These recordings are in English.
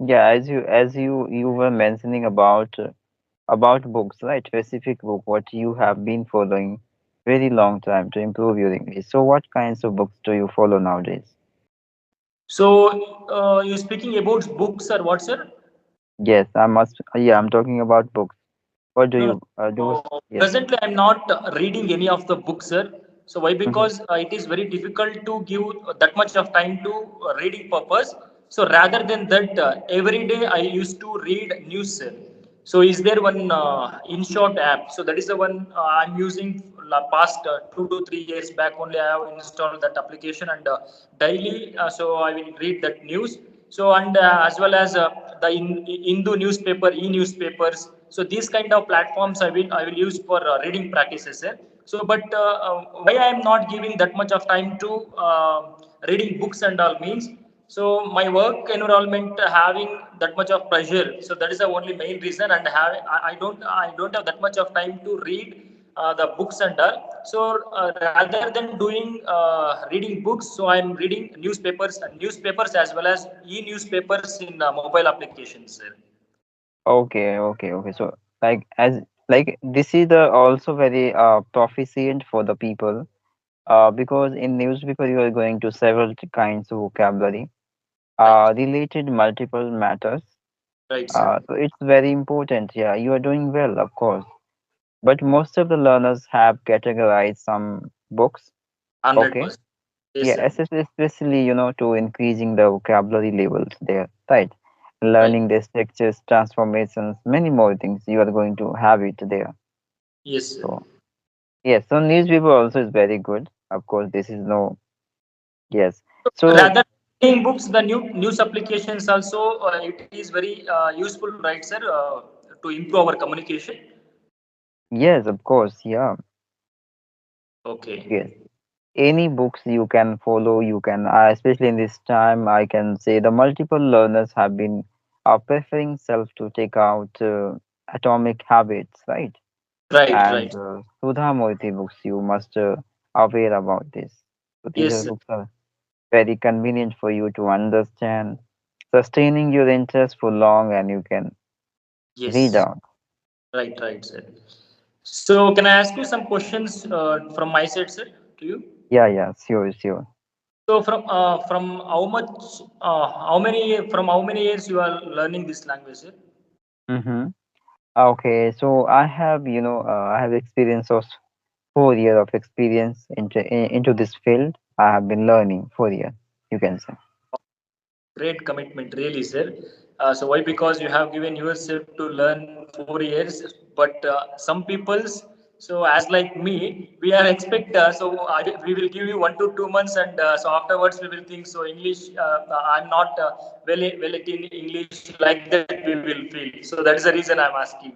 Yeah, as you were mentioning about books, right? Specific book, what you have been following very long time to improve your English. So, what kinds of books do you follow nowadays? So you're speaking about books or what, sir? Yes, I must. Yeah, I'm talking about books. What do No, you do? Yes. presently I'm not reading any of the books, sir. So why? Mm-hmm. Because it is very difficult to give that much of time to reading purpose. So rather than that, every day I used to read news, sir. So is there one InShort app? So that is the one I'm using past 2 to 3 years back only. I have installed that application and daily. So I will read that news. So and as well as the Hindu newspaper, e-newspapers. So these kind of platforms I will use for reading practices, sir. So but why I am not giving that much of time to reading books and all means. So my work environment having that much of pressure. So that is the only main reason, and I don't have that much of time to read the books and all. So rather than doing reading books, so I'm reading newspapers as well as e-newspapers in mobile applications, sir. Okay, okay, okay. So, like as like this is the also very proficient for the people because in newspaper you are going to several kinds of vocabulary Right, related multiple matters. right, sir. So it's very important. Yeah, you are doing well, of course. But most of the learners have categorized some books. Okay. 100%. Yes, Yeah, sir. especially, to increasing the vocabulary levels there, right? Right. Learning the structures, transformations, many more things you are going to have it there. Yes, sir. So, yes, so newspaper also is very good. Of course, this is no, yes. So, Rather reading books, the news applications also it is very useful, right, sir, to improve our communication. yes, of course, yeah, Okay. yes. Any books you can follow, you can, especially in this time, I can say the multiple learners have been preferring self to take out Atomic Habits, right? Right, And right. Sudha Moiti books, you must aware about this. So these Yes, are sir. books are very convenient for you to understand, sustaining your interest for long, and you can read Yes. out. Right, right, sir. So can I ask you some questions from my side, sir, to you? Yeah, yeah, sure, sure. So from how much how many years you are learning this language, sir? Mm-hmm. Okay, so I have experience of 4 year of experience into this field. I have been learning 4 years, you can say. Great commitment, really, sir. So why? Because you have given yourself to learn 4 years, but some people's so as like me, we are expect we will give you 1 to 2 months, and so afterwards we will think so English. I'm not well in English like that. We will feel. So that is the reason I'm asking.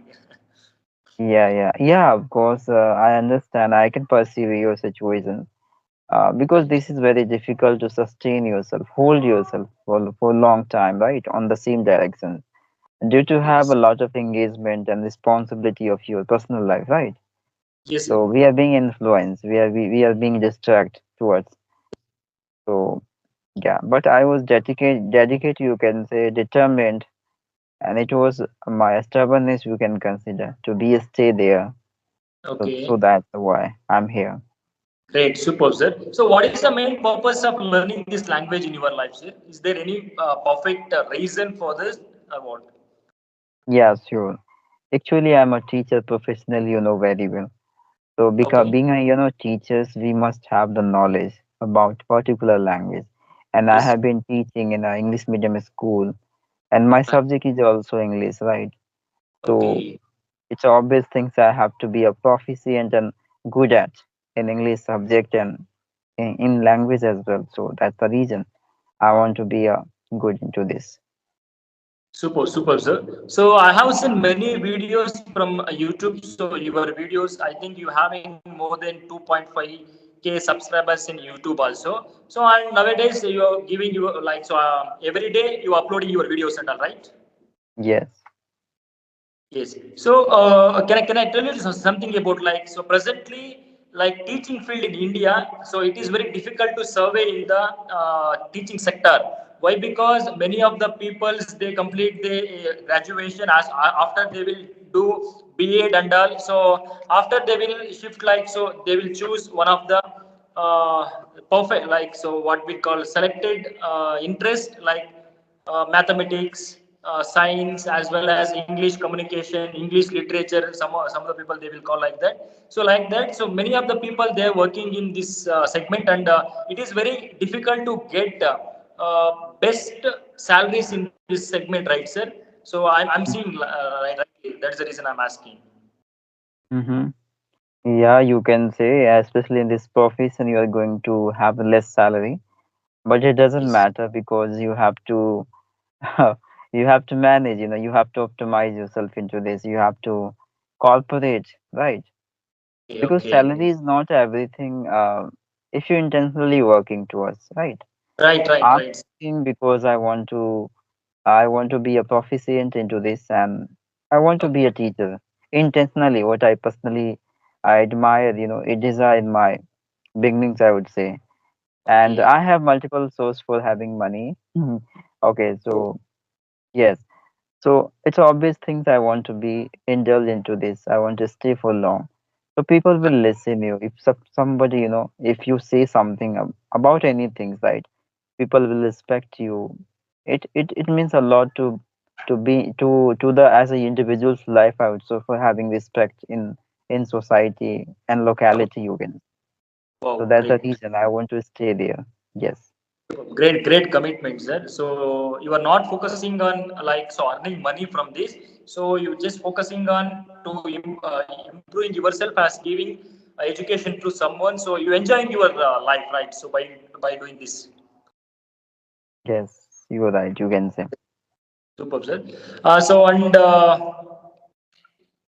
Yeah, yeah, yeah, of course. I understand. I can perceive your situation because Right. this is very difficult to sustain yourself, hold yourself for a long time, right, on the same direction, due to have Yes. a lot of engagement and responsibility of your personal life, right? Yes, sir. So we are being influenced, we are being distracted towards. So yeah, but I was dedicated, you can say, determined, and it was my stubbornness you can consider to be a stay there. So Okay. that's why I'm here. Great, superb, sir. So, what is the main purpose of learning this language in your life, sir? Is there any perfect reason for this, or what? Yeah, sure. Actually, I'm a teacher professional, very well. So because Okay. being a teachers, we must have the knowledge about particular language. And I Yes. have been teaching in an English medium school, and my Right. subject is also English, right? So Okay. it's obvious things I have to be a proficient and good at in English subject and in language as well. So that's the reason I want to be good into this. Super, super, sir. So, I have seen many videos from YouTube. So, your videos, I think you having more than 2.5K subscribers in YouTube also. So, and nowadays you are giving you like so every day you uploading your videos and all, right? Yes. Yes. So, can I tell you something about like so presently like teaching field in India? So it is very difficult to survey in the teaching sector. Why? Because many of the peoples they complete the graduation as after they will do B.Ed and all. So after they will shift, like, so they will choose one of the uh, perfect, like, so what we call selected interest, like mathematics, science, as well as English communication, English literature. Some of the people they will call like that. So like that. So many of the people they are working in this segment, and it is very difficult to get best salaries in this segment, right, sir? So I'm seeing right. That's the reason I'm asking. Mm-hmm. Yeah, you can say, especially in this profession, you are going to have less salary, but it doesn't Yes. matter because you have to you have to manage, you have to optimize yourself into this. You have to cooperate, right? Okay. Because Okay. salary is not everything. If you're intentionally working towards, right? Right. Right. I'm Right. working because I want to be a proficient into this, and I want to Okay. be a teacher intentionally. What I personally I admire, it is in my beginnings, I would say. And Okay. I have multiple sources for having money. Okay, so yes, so it's obvious things I want to be indulged into this. I want to stay for long. So people will listen you. If somebody, if you say something about anything, right? People will respect you. It means a lot to be to the as a individual's life, I would say, for having respect in society and Oh, locality, you can. So wow, that's the great. reason I want to stay there. Yes. Great, great commitment, sir. So you are not focusing on, like, so earning money from this. So you just focusing on to improving yourself as giving education to someone. So you enjoying your life, right? So by doing this, Yes, you are right, you can say. superb, sir. So and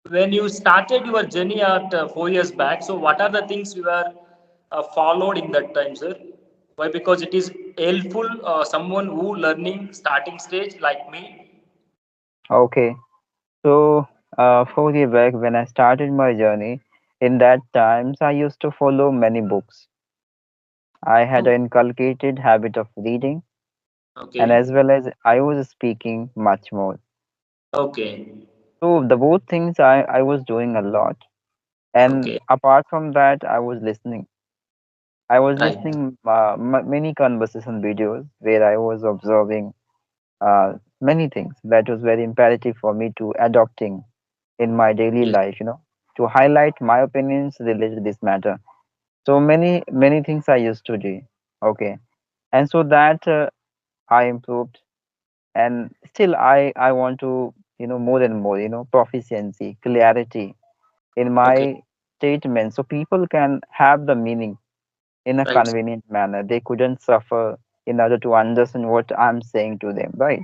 when you started your journey at 4 years back, so what are the things you were followed in that time, sir? Why? Because it is helpful someone who learning starting stage like me. Okay. So 4 years back when I started my journey, in that times I used to follow many books. I had Oh, an inculcated habit of reading, and okay. as well as I was speaking much more. Okay. So the both things I was doing a lot. And Okay. apart from that, I was listening. I was Right. listening many conversation videos where I was observing many things that was very imperative for me to adopting in my daily Yes. life, to highlight my opinions related to this matter. So many things I used to do. Okay. And so that I improved, and still I want to, more and more, proficiency, clarity in Okay. my statement, so people can have the meaning in a Right. convenient manner. They couldn't suffer in order to understand what I'm saying to them, right?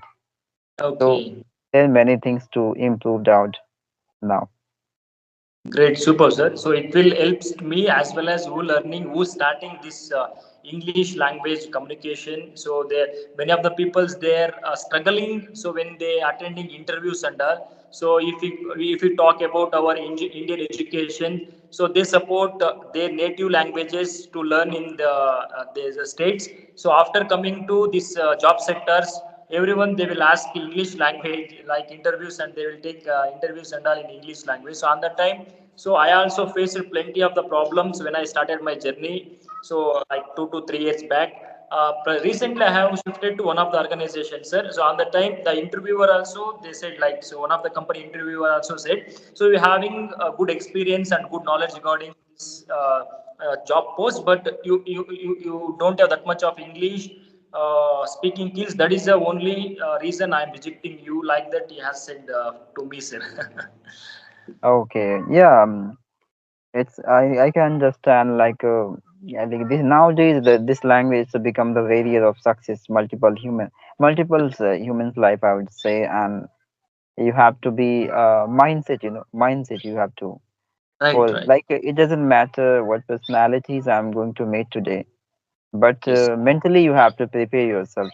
So Okay. there are many things to improve out now. Great, super, sir. So it will helps me as well as who learning, who starting this English language communication. So there many of the peoples there are struggling. So when they attending interviews and all. So if we talk about our Indian education, so they support their native languages to learn in the states. So after coming to this job sectors, everyone they will ask English language like interviews, and they will take interviews and all in English language. So on that time, so I also faced plenty of the problems when I started my journey. So like 2 to 3 years back. Recently, I have shifted to one of the organizations, sir. So on the time, the interviewer also they said, like, so one of the company interviewer also said, so you're having a good experience and good knowledge regarding this job post, but you don't have that much of English speaking skills. That is the only reason I'm rejecting you. Like that, he has said to me, sir. Okay, yeah, it's I can understand like yeah, like this nowadays this language has become the barrier of success multiple humans life, I would say. And you have to be mindset you have to, Right, for right. like it doesn't matter what personalities I'm going to meet today, but Yes. mentally you have to prepare yourself.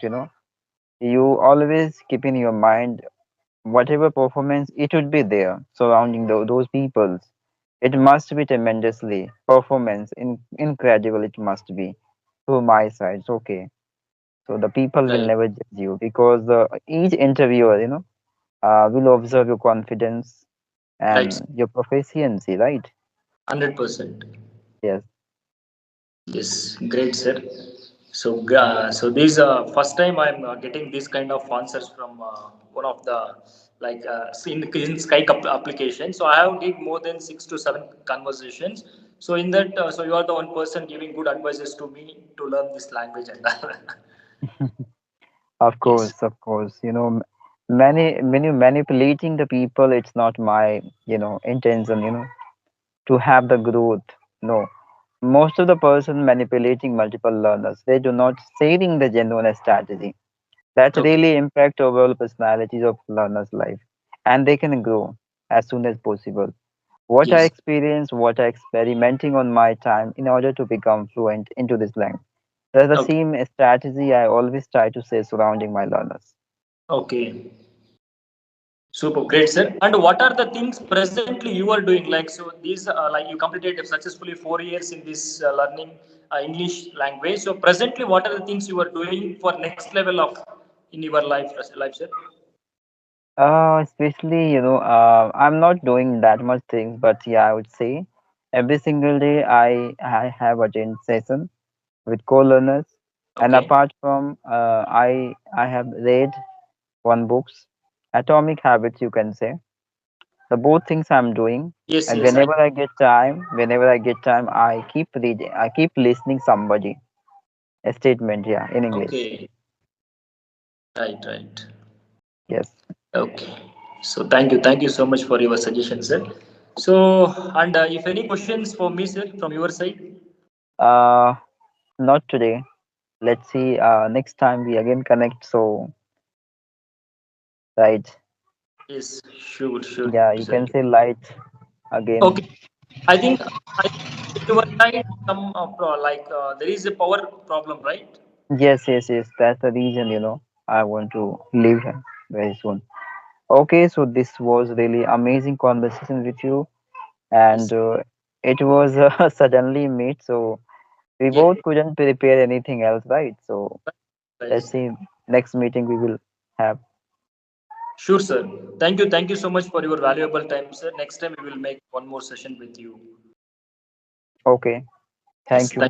You always keep in your mind whatever performance it would be there surrounding those peoples. It must be tremendously performance incredible, it must be to my side. Okay, So the people will Right. never judge you because each interviewer, will observe your confidence Right. and your proficiency, right? 100%. Yes. Yes, great, sir. So, so this first time I'm getting this kind of answers from one of the in Skype application. So I have did more than 6 to 7 conversations. So in that, so you are the one person giving good advices to me to learn this language and all. Of Yes. course, of course. Many manipulating the people, it's not my, intention, to have the growth. No. Most of the person manipulating multiple learners, they do not saving the genuine strategy. That Okay. really impact overall personalities of learners' life. And they can grow as soon as possible. What I Yes. experience, what I experimenting on my time in order to become fluent into this language. That's the Okay. same strategy I always try to say surrounding my learners. Okay. Super great, sir. And what are the things presently you are doing? Like so, these like you completed successfully 4 years in this learning English language. So presently, what are the things you are doing for next level of in your life, sir? Especially, I'm not doing that much things, but yeah, I would say every single day I have attend session with co-learners, and Okay. apart from I have read one books, Atomic Habits, you can say. The both things I'm doing, Yes. and Yes. I. whenever I get time, I keep reading, I keep listening somebody a statement, yeah, in English. Okay. Right. Right. Yes. Okay. So thank you so much for your suggestion, sir. So and if any questions for me, sir, from your side? Uh, Not today. Let's see. Next time we again connect. So, right. Yes. Sure. Sure, Yeah, you sir. can say light again. Okay. I think in your side some there is a power problem, right? Yes, yes, yes. That's the reason, I want to leave him very soon. Okay, so this was really amazing conversation with you, and Yes. it was suddenly meet. So we Yeah. both couldn't prepare anything else, right? So Right, let's sir. see. Next meeting we will have. Sure, sir. Thank you. Thank you so much for your valuable time, sir. Next time we will make one more session with you. Okay. Yes. Thank you. Thank